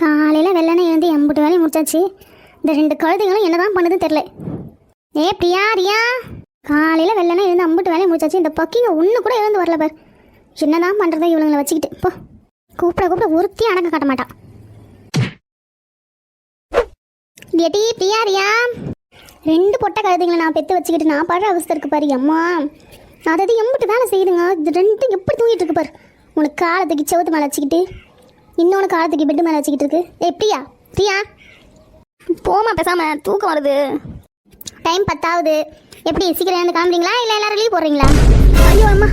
காலையில் வெள்ளனை எழுந்து எம்பிட்டு வேலையும் முடிச்சாச்சு. இந்த 2 கழுதைகளும் என்னதான் பண்ணுதுன்னு தெரியல. ஏ பிரியா ரியா, காலையில் வெள்ளனை எழுந்து அம்பிட்டு வேலையும் முடிச்சாச்சு. இந்த பக்கிங்க ஒன்று கூட எழுந்து வரல பார். என்னதான் பண்ணுறதா இவளுங்களை வச்சுக்கிட்டு. இப்போ கூப்பிட ஒருத்தியும் அடங்க காட்ட மாட்டான். ஏடி பிரியா ரியா, 2 பொட்டை கழுதைங்களை நான் பெற்று வச்சுக்கிட்டு நான் பாடுற அவஸ்தை இருக்கு பாரு. அம்மா அதாவது எம்பிட்டு வேலை செய்யுதுங்க. இது 2 எப்படி தூங்கிட்டு இருக்கு பாரு. உனக்கு காலத்துக்கு செவத்து மேலே வச்சுக்கிட்டு, இன்னொன்று காலத்துக்கு பெட்டு மேலே வச்சுக்கிட்டு இருக்கு. ஏ பிரியா பிரியா, போமா பேசாம, தூக்கம் வருது. டைம் 10 எப்படி சீக்கிரம் வந்து கிளம்புறீங்களா இல்லை எல்லாரும் லீவ் போடுறீங்களா? ஐயோ அம்மா,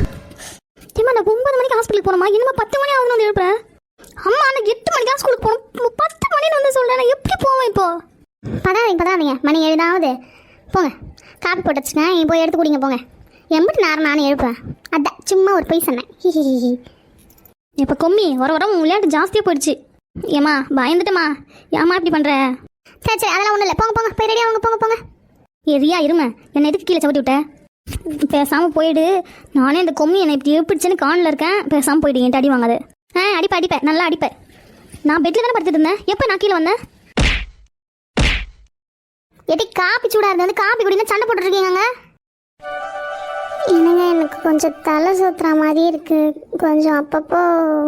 ஏமா நான் 9 மணிக்கு ஹாஸ்பிட்டலுக்கு போகணுமா? இன்னுமா 10 மணி ஆகுதுன்னு வந்து எழுப்புறேன். அம்மா நான் 8 மணிக்கு தான் ஸ்கூலுக்கு போகணும். 10 மணின்னு வந்து சொல்கிறேன். நான் எப்படி போவேன் இப்போ? பதாதீங்க மணி 7 போங்க. காப்பி போட்டு வச்சுங்க, நீ போய் எடுத்து குடிங்க போங்க. எம்பிட்டு நேரம் நானும் எழுப்பேன். அதான் சும்மா ஒரு போய் சொன்னேன். ஹிஹி. இப்போ கொம்மி வர விளையாட்டு ஜாஸ்தியாக போயிடுச்சு. ஏம்மா பயந்துட்டேம்மா, ஏம்மா இப்படி பண்ணுற? சரி அதெல்லாம் ஒன்றும் இல்லை. போங்க போய் ரெடியாக அவங்க போங்க. எரியா இருமை, என்னை எதுக்கு கீழே சவிட்டி விட்டேன்? பேசாமல் போயிடு. நானே இந்த கொம்மி என்னை இப்படி எப்படிச்சுன்னு காணில் இருக்கேன். பேசாமல் போயிடு. என்கிட்ட அடி வாங்காது. அடிப்பேன் நல்லா அடிப்பேன். நான் பெட்டில் தானே படுத்துட்டு இருந்தேன். எப்போ நான் கீழே வந்தேன்? எட்டி காப்பி சூடாக இருந்து வந்து காப்பி குடிங்க சண்டை போட்டுருக்கீங்க. என்னங்க எனக்கு கொஞ்சம் தலை சுற்றுற மாதிரி இருக்குது. கொஞ்சம் அப்பப்போ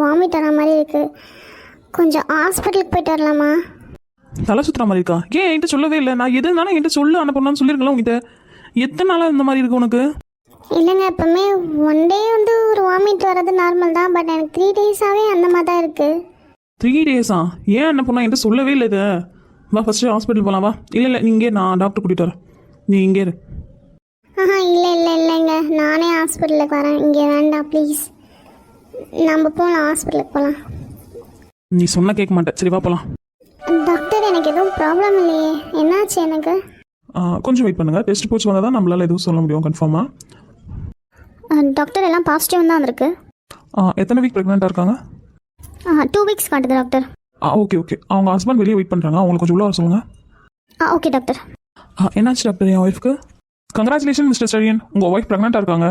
வாமிட் வர மாதிரி இருக்குது. கொஞ்சம் ஹாஸ்பிட்டலுக்கு போயிட்டு வரலாமா? தலை சுற்றுற மாதிரி இருக்கா? ஏன் என்கிட்ட சொல்லவே இல்லை? நான் எது இருந்தாலும் என்கிட்ட சொல்லு அனுப்பணும்னு சொல்லியிருக்கலாம் உங்ககிட்ட. எத்தனை நாளாக இந்த மாதிரி இருக்கு உனக்கு? இல்லைங்க, எப்பவுமே 1 டே வந்து ஒரு வாமிட் வர்றது நார்மல் தான். பட் எனக்கு 3 டேஸாகவே அந்த மாதிரி தான் இருக்குது. 3 டேஸா? ஏன் அனுப்பணும்? என்கிட்ட சொல்லவே இல்லை இது. வா ஃபஸ்ட்டு ஹாஸ்பிட்டல் போகலாம் வா. இல்லை நீங்கே நான் டாக்டர் கூட்டிகிட்டு வரேன். நீ இங்கே இரு. இல்லைங்க, நானே ஹாஸ்பிட்டலுக்கு வரேன். இங்கே வேண்டாம் ப்ளீஸ். நம்ம போகலாம், ஹாஸ்பிட்டலுக்கு போகலாம். நீ சொன்ன கேட்க மாட்டேன். சரி வா போகலாம். டாக்டர் எனக்கு எதுவும் ப்ராப்ளம் இல்லையே. என்னாச்சு எனக்கு? கொஞ்சம் வெயிட் பண்ணுங்கள். டெஸ்ட் போச்சு வந்தால் தான் நம்மளால் எதுவும் சொல்ல முடியும் கன்ஃபார்மாக. டாக்டர் எல்லாம் பாசிட்டிவ் தான் வந்திருக்கு. எத்தனை வீக் ப்ரெக்னெண்ட்டாக இருக்காங்க? 2 வீக்ஸ் காட்டுது டாக்டர். ஓகே அவங்க ஹஸ்பண்ட் வெளியே வெயிட் பண்ணுறாங்க. அவங்களுக்கு கொஞ்சம் உள்ள வர சொல்லுங்கள். Okay doctor. என்னாச்சு டாக்டர் என் ஒய்ஃப்க்கு? கங்க்ராச்சுலேஷன் மிஸ்டர் ஸ்டெரியன், உங்கள் ஒய்ஃப் ப்ரெக்னெண்ட்டாக இருக்காங்க.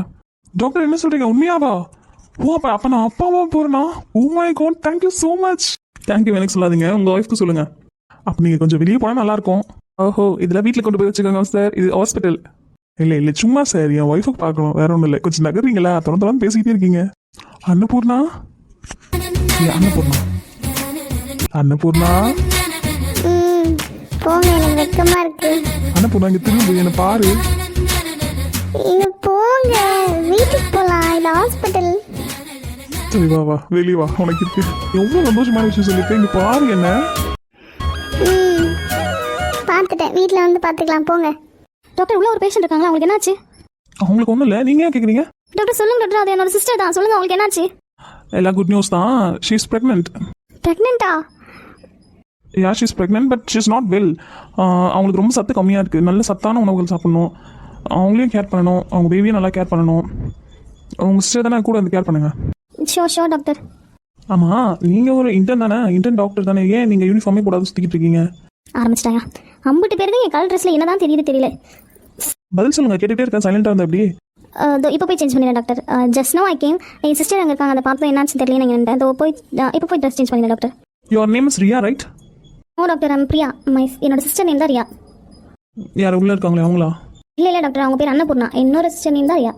டாக்டர் என்ன சொல்கிறீங்க? உண்மையாவா? அப்போ நான் அப்பாவா போகிறேன்னா? Oh my God, thank you so much. Thank you எனக்கு சொல்லாதீங்க, உங்கள் ஒய்ஃப்க்கு சொல்லுங்கள். அப்போ நீங்கள் கொஞ்சம் வெளியே போனால் நல்லாயிருக்கும். ஓஹோ, இதெல்லாம் வீட்டில் கொண்டு போய் வச்சுக்கோங்க சார். இது ஹாஸ்பிட்டல். இல்லை சும்மா சார், என் ஒய்ஃபுக்கு பார்க்கணும், வேற ஒன்றும் இல்லை. கொஞ்சம் நகர்றீங்களா? தொடர்ந்து பேசிக்கிட்டே இருக்கீங்க. அன்னபூர்ணா போங்க, எனக்கு வெக்கமா இருக்கு. அன்னபூர்ணா இங்கே திரும்ப என்ன பாரு. போங்க, வீட்டுக்கு போகலாம். இல்லை ஹாஸ்பிட்டல். சரி வா வெளியே வா. உனக்கு இருக்கு எவ்வளோ சந்தோஷமான விஷயம் சொல்லியிருக்கேன். இங்கே பாரு என்ன. பார்த்துட்டேன், வீட்டில் வந்து பார்த்துக்கலாம் போங்க. டாக்டர் உள்ள ஒரு பேஷண்ட் இருக்காங்களா, அவங்களுக்கு என்னாச்சு? அவங்களுக்கு ஒன்றும் இல்லை, நீங்கள் ஏன் கேட்குறீங்க? டாக்டர் சொல்லுங்க டாக்டர், அது என்னோட சிஸ்டர் தான். சொல்லுங்க, அவங்களுக்கு என்னாச்சு? எல்லாம் குட் நியூஸ் தான். She is pregnant. ப்ரெக்னென்ட்டா? Yeah she is pregnant but she is not well. அவங்களுக்கு ரொம்ப சத்து கம்மியாக இருக்குது. நல்ல சத்தான உணவுகள் சாப்பிடணும். அவங்களையும் கேர் பண்ணணும், அவங்க பேபியும் நல்லா கேர் பண்ணணும். உங்கள் சிஸ்டர் தானே கூட வந்து கேர் பண்ணுங்கள். Sure doctor. ஆமாம், நீங்கள் ஒரு இன்டர்ன் தானே, இன்டர்ன் டாக்டர் தானே, ஏன் நீங்கள் யூனிஃபார்மே போடாது சுற்றிக்கிட்டு இருக்கீங்க? ஆரம்பிச்சிட்டாங்க. 50 பேர் தான் என் கலர் ட்ரெஸ்ஸில் என்னதான் தெரியல. பதில் சொல்லுங்கள், கேட்டுகிட்டே இருக்கேன். சைலண்டாக இருந்தா எப்படி? இப்போ போய் சேஞ்ச் பண்ணிடுறேன் doctor. Just no I came. என் சிஸ்டர் அங்கே இருக்காங்க, அதை பார்த்து என்னாச்சு தெரியல. நீங்கள் போய் இப்போ போய் ட்ரெஸ் சேஞ்ச் பண்ணிடுறேன் doctor. Your name is Riya right? Oh doctor, I'm Priya. என்னோட சிஸ்டர் நேம் தான் ரியா. யார் உள்ளே இருக்காங்களே அவங்களா? இல்லை டாக்டர், அவங்க பேர் அன்னபூர்ணா. என்னோட சிஸ்டர் நேம் தான் ரியா.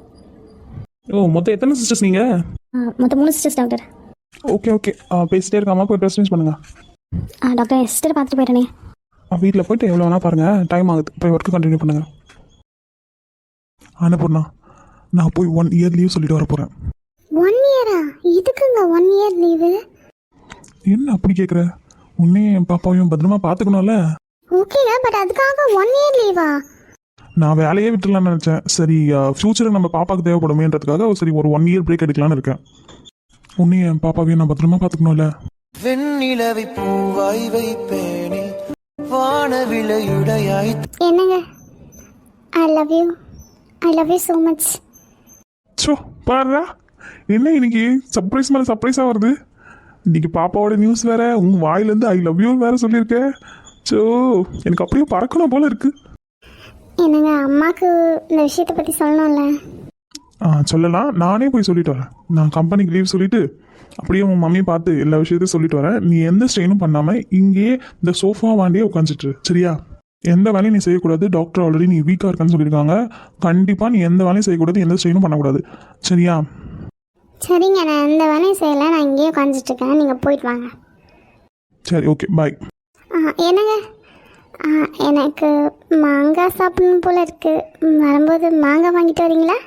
ஓ, மொத்தம் எத்தனை சிஸ்டர்ஸ் நீங்கள்? மொத்தம் 3 சிஸ்டர்ஸ் டாக்டர். ஓகே பேசிட்டே இருக்காமல் போய் ட்ரெஸ் சேஞ்ச் பண்ணுங்கள். டாக்டர், என் சிஸ்டர் பார்த்துட்டு போயிட்டேனே. வீட்டில் போய்ட்டு எவ்வளோ வேணால் பாருங்கள், டைம் ஆகுது. போய் ஒர்க்கு கண்டினியூ பண்ணுங்கள். அன்னபூர்ணா, நான் போய் 1 இயர் லீவ் சொல்லிட்டு வர போகிறேன். 1 இயரா? இதுக்குங்க 1 இயர் லீவு? என்ன அப்படி கேட்குற? உன்னையும் என் பாப்பாவையும் பத்திரமா பார்த்துக்கணும்ல. ஓகேங்க, பட் அதுக்காக 1 இயர் லீவா? நான் வேலையே விட்டுலான்னு நினச்சேன். சரி, ஃப்யூச்சருக்கு நம்ம பாப்பாவுக்கு தேவைப்படுமேன்றதுக்காக சரி ஒரு 1 இயர் பிரேக் எடுக்கலான்னு இருக்கேன். உன்னையும் என் பாப்பாவையும் நான் பத்திரமா பார்த்துக்கணும்ல. வெண்ணிலவை பூவாய் வைப்பேனே வானவிலையுடையாய். என்னங்க, I love you so much. So பாருடா, என்ன இன்னைக்கு சர்ப்ரைஸ் மேலே சர்ப்ரைஸாக வருது. இன்னைக்கு பாப்பாவோட நியூஸ் வேற, உங்க வாயிலேருந்து ஐ லவ் யூ வேற சொல்லியிருக்கேன். ஸோ எனக்கு அப்படியே பறக்கணும் போல இருக்கு. என்னங்க அம்மாவுக்கு இந்த விஷயத்தை பற்றி சொல்லணும்ல. சொல்லலாம், நானே போய் சொல்லிட்டு வரேன். நான் கம்பெனிக்கு லீவ் சொல்லிட்டு அப்படியே உன் மம்மி பார்த்து எல்லா விஷயத்தையும் சொல்லிட்டு வரேன். நீ எந்த ஸ்ட்ரெயினும் பண்ணாமல் இங்கேயே இந்த சோஃபா வாண்டியே உட்காந்துட்டு சரியா? எந்த வேலையும் நீ செய்யக்கூடாது. டாக்டர் ஆல்ரெடி நீ வீக்காக இருக்கன்னு சொல்லியிருக்காங்க. கண்டிப்பாக நீ எந்த வேலையும் செய்யக்கூடாது, எந்த ஸ்ட்ரெயினும் பண்ணக்கூடாது சரியா? சரிங்க, நான் எந்த வேலையும் செய்யலை, நான் இங்கேயே உட்காந்துட்டு இருக்கேன், நீங்கள் போயிட்டு வாங்க. சரி ஓகே பாய். என்னங்க எனக்கு மாங்காய் சாப்பிடணும் போல இருக்கு. வரும்போது மாங்காய் வாங்கிட்டு வரீங்களா?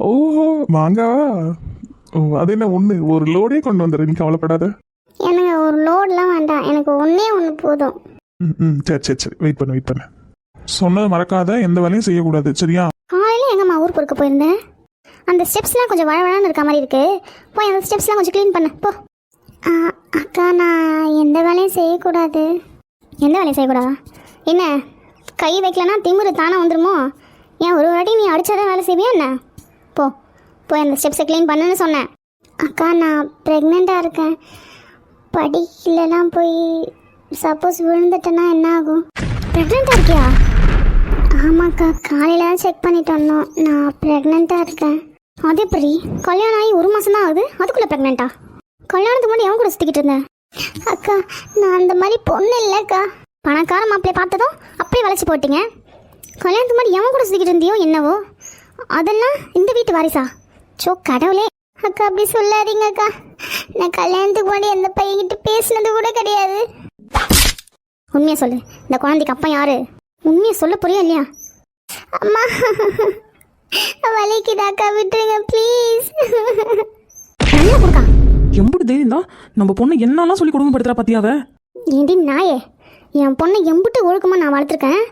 ஓஹோ மாங்காவா? ஓ அது என்ன ஒன்று, ஒரு லோடே கொண்டு வந்துடுறேன், நீ கவலைப்படாத. எனக்கு ஒரு லோடெலாம் வேண்டாம், எனக்கு ஒன்றே ஒன்று போதும். சரி சரி சரி வெயிட் பண்ணு. சொன்னது மறக்காத, எந்த வேலையும் செய்யக்கூடாது சரியா? காலையில் எங்கம்மா ஊர் பொறுக்க போயிருந்தேன். அந்த ஸ்டெப்ஸ்லாம் கொஞ்சம் வழவழன்னு இருக்க மாதிரி இருக்கு. போய் அந்த ஸ்டெப்ஸ்லாம் கொஞ்சம் க்ளீன் பண்ணு போ. அக்கா நான் எந்த வேலையும் செய்யக்கூடாது. எந்த வேலையும் செய்யக்கூடாதா? என்ன கை வைக்கலன்னா திமிரு தானே வந்துடுமோ? ஏன் ஒரு வாட்டி நீ அடிச்சாதான் வேலை செய்வியா என்ன? போய் அந்த ஸ்டெப்ஸை க்ளீன் பண்ணுன்னு சொன்னேன். அக்கா நான் ப்ரெக்னெண்ட்டாக இருக்கேன். படிக்கலலாம் போய் சப்போஸ் விழுந்துட்டேன்னா என்ன ஆகும்? ப்ரெக்னெண்ட்டாக இருக்கியா? ஆமாக்கா, காலையில் தான் செக் பண்ணிட்டு வந்தோம். நான் ப்ரெக்னெண்ட்டாக இருக்கேன். அது எப்படி? கல்யாணம் ஆகி 1 மாதம் தான் ஆகுது, அதுக்குள்ளே ப்ரெக்னெண்ட்டா? கல்யாணத்துக்கு முன்னாடி எவன் கூட சுற்றிக்கிட்டு இருந்தேன்? அக்கா நான் அந்த மாதிரி பொண்ணு இல்லைக்கா. பணக்கார மாப்பிள்ளையை பார்த்ததும் அப்படியே வளைச்சி போட்டீங்க. கல்யாணத்துக்கு முன்னாடி எவன் கூட சுற்றிக்கிட்டு இருந்தியோ என்னவோ, அதெல்லாம் இந்த வீட்டு வாரிசா? சோ கடவுளே. அக்கா அப்படி சொல்லாதீங்க அக்கா. நான் கல்யாணத்துக்கு முன்னாடி எந்த பையன்கிட்ட பேசினது கூட கிடையாது. உண்மையை சொல்லு, இந்த குழந்தைக்கு அப்பா யாரு? உண்மையை சொல்ல புரியும் இல்லையா? அம்மா வலிக்குதாக்கா, விட்டுருங்க ப்ளீஸ். நல்லா கொடுக்கா. எம்புட்டு தைரியம் தான் நம்ம பொண்ணு என்னெல்லாம் சொல்லி கொடுமைப்படுத்துறா பாத்தியாவ? ஏண்டி நாயே, என் பொண்ணை எம்புட்டு ஒழுக்கமா நான் வளர்த்துருக்கேன்.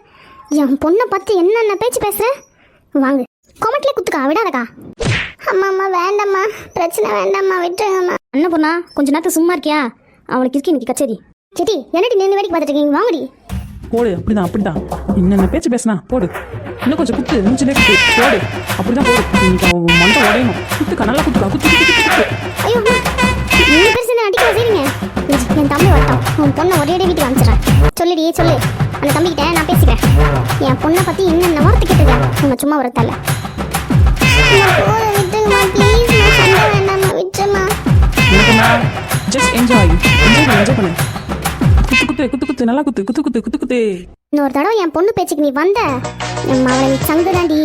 என் பொண்ணை பார்த்து என்னென்ன பேச்சு பேசுகிறேன்? வாங்கு கொமட்டிலே குத்துக்கா, விடாதக்கா. அம்மா வேண்டாம்மா, பிரச்சனை வேண்டாம்மா, விட்டுருங்கம்மா. என்ன பொண்ணா கொஞ்ச நேரத்துக்கு சும்மா இருக்கியா? அவளுக்கு இருக்கு இன்னைக்கு கச்சேரி. செட்டி என்னடி நின்று வேடிக்கை பார்த்துட்டு இருக்கீங்க? வாங்கடி. போடு, அப்படிதான் என்னென்ன பேச்சு பேசினா போடு. இன்னும் கொஞ்சம் குத்து, நெஞ்சிலே குத்து போடு. அப்படிதான் போடு. இன்னைக்கு அவன் மண்டை உடையணும். குத்துக்கா, நல்லா குத்துக்கா, குத்து. ஐயோ அம்மா, நீங்க பேர் சேர்ந்து அடிக்க செய்றீங்க. என் தம்பி வரட்டும், உன் பொண்ணை ஒரே வீட்டுக்கு அனுப்பிச்சிடறேன். சொல்லுடி சொல்லு, அந்த தம்பிக்கிட்ட நான் பேசிக்கிறேன். என் பொண்ணை பற்றி என்னென்ன வார்த்தை கேட்டுருக்கேன் உங்க சும்மா வரத்தால. விட்டுருமா ப்ளீஸ், நான் சண்டை வேண்டாமா, விட்டுருமா. ஜஸ்ட் என்ஜாய் பண்ணு. குத்து நல்லா குத்து. இன்னொரு தடவை என் பொண்ணு பேச்சுக்கு நீ வந்த, என் மவனை சங்கு தாண்டி.